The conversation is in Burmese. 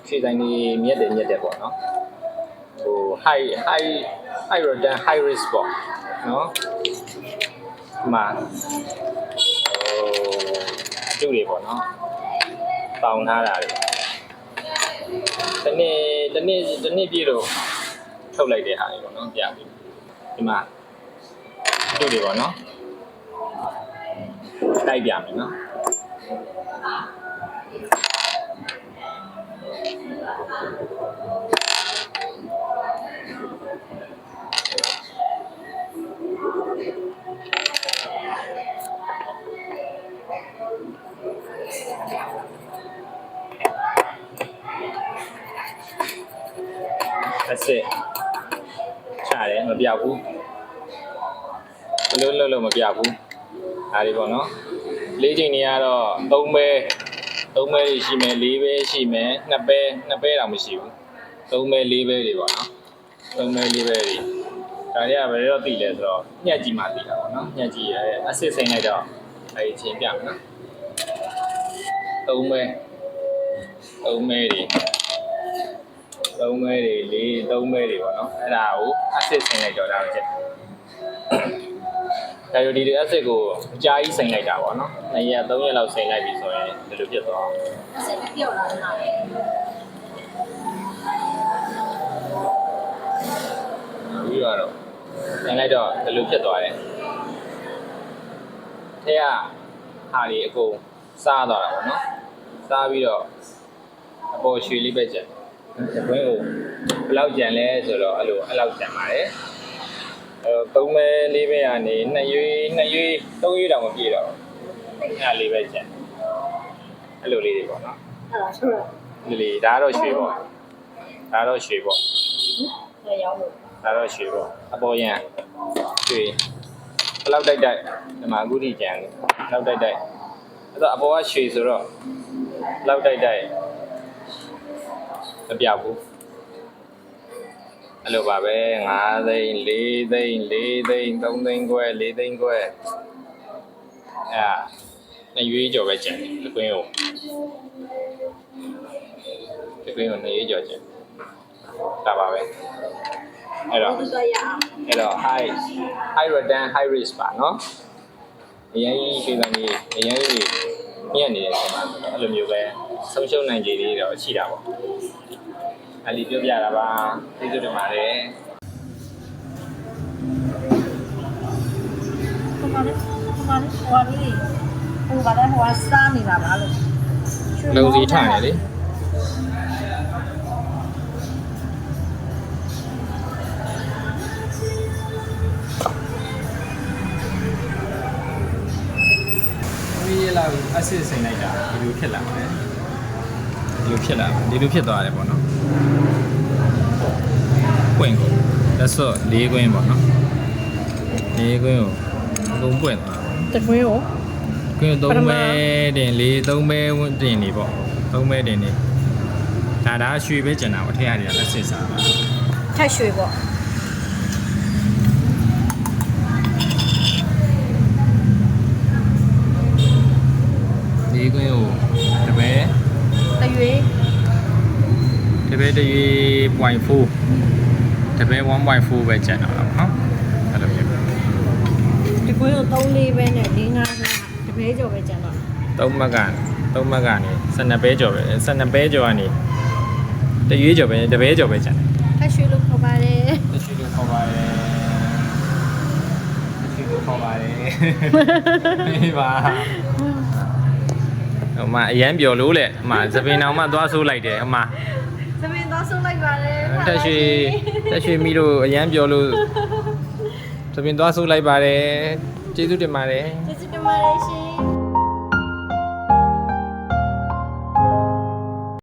ရွှေဆိုင်ကြီးမြက်တယ်ပေါ့နော်ဟို high return high risk ပေါ့နော်ဒီမှာဟိုကျုပ်တွေပေါ့နော်ပေါင်ထားတာတွေတနေ့ပြည့်တော့ထုတ်လိုက်တဲ့ဟာတွေပေါ့နော်ပြပြီဒီမှာကျုပ်တွေပေါ့နော်တိုက်ပြမယ်နော်ဆက်ချတယ်မပြောက်ဘူးဘလို့လို့မပြောက်ဘူးဒါတွေပေါ့နော်လေးချိန်တွေကတော့3ပဲရှိမယ်4ပဲရှိမယ်2ပဲတော့မရှိဘူး3ပဲ4ပဲတွေပေါ့နော်3ပဲ4ပဲတွေဒါတွေကဘယ်တော့သိလဲဆိုတော့ညက်ကြီးမှသိတာပေါ့နော်ညက်ကြီးရဲ့အစစ်စိမ့်လိုက်တော့အဲဒီချိန်ပြမယ်နော်3ပဲတွေ3ပဲတွေ3ပဲတွေပေါ့နော်အဲ့ဒါကိုအစစ်စိမ့်လိုက်တော့ဒါပဲချက်ဒါရိုဒီအစစ်ကိုအကြာကြီးစိမ့်လိုက်တာပေါ့နော်2ရက်3ရက်လောက်စိမ့်လိုက်ပြီဆိုရင်ဒီလိုဖြစ်သွားအောင်အစစ်ပြုတ်လာတာလေပြီးတော့စိမ့်လိုက်တော့ဒီလိုဖြစ်သွားတယ်ထဲကဟာဒီအကုန်စားသွားတာပေါ့နော်စားပြီးတော့အပေါ်ရွှေလေးပဲကျန်တယ်ဘွင်းကိုဘယ်လောက်ကျန်လဲဆိုတော့အဲ့လောက်ကျန်ပါတယ်3ပဲ4ပဲကနေ2ရွေး3ရွေးတောင်မပြည့်တော့အဲ့လေးပဲကျန်အဲ့လိုလေးတွေပေါ့နော်အဲ့ဒါဆိုတော့ဒီဒါတော့ရွှေပေါ့ဒါတော့ရွှေပေါ့ဒါရောက်လို့ဒါတော့ရွှေပေါ့အပေါ်ရန်ရွှေဘယ်လောက်တိုက်ဒီမှာအခုထိကျန်တယ်လောက်တိုက်အဲ့တော့အပေါ်ကရွှေဆိုတော့လောက်တိုက်မပြောက်ဘူးအဲ့လိုပါပဲ5သိန်း4သိန်း4သိန်း3သိန်းခွဲ4သိန်းခွဲ2ရွေးကျော်ပဲကျန်တယ်ဒီကွင်းကို2ရွေးကျော်ကျန်ဒါပါပဲအဲ့တော့ high return high risk ပါနော်အရင်ကြီးရွှေဆိုင်ကြီးအရင်ကြီးမြက်နေတယ်ဆိုတော့အဲ့လိုမျိုးပဲဆုံးရှုံးနိုင်ကြသေးတော့ရှိတာပေါ့အဲ့ဒီပြောပြတာပါသိကြတယ်ပါတယ်ဟိုပါလေဟိုစားနေတာပါလို့လုံးစီထားနေလေဒီလာအစစ်စိမ့်လိုက်တာဒီလိုဖြစ်လာတယ်ဒီလိုဖြစ်သွားတယ်ပေါ့နော်ပွင့်ကိုလက်စော့၄ကွင်းပေါ့နော်၄ကွင်းကိုအကုန်ပွင့်သွားတကွင်းကိုကွင်း3ပဲတင်3ပဲတင်နေပေါ့3ပဲတင်နေဒါရွှေပဲကျန်တာပေါ့ထည့်ရတယ်လက်စစ်စားတာထက်ရွှေပေါ့ဒီကွင်းကိုတပည့်တရွေး0.4တပည့်1.4ပဲကျန်တော့နော်အဲ့လိုမျိုးဒီကွင်းကို3-4ပဲနဲ့4-5တပဲကျော်ပဲကျန်တော့3မှတ်ကနေ12ပဲကျော်ပဲ12ပဲကျော်ကနေတရွေးကျော်ပဲတပဲကျော်ပဲကျန်တယ်ထက်ရွှေလို့ခေါ်ပါတယ်မေးပါဟိုမှာအရန်ပျော်လို့လေဟိုမှာသပင်အောင်မှသွားဆိုးလိုက်တယ်ဟိုမှာသပင်သွားဆိုးလိုက်ပါတယ်တက်ရွှေမိလို့အရန်ပျော်လို့သပင်သွားဆိုးလိုက်ပါတယ်ကျေးဇူးတင်ပါတယ်ရှင်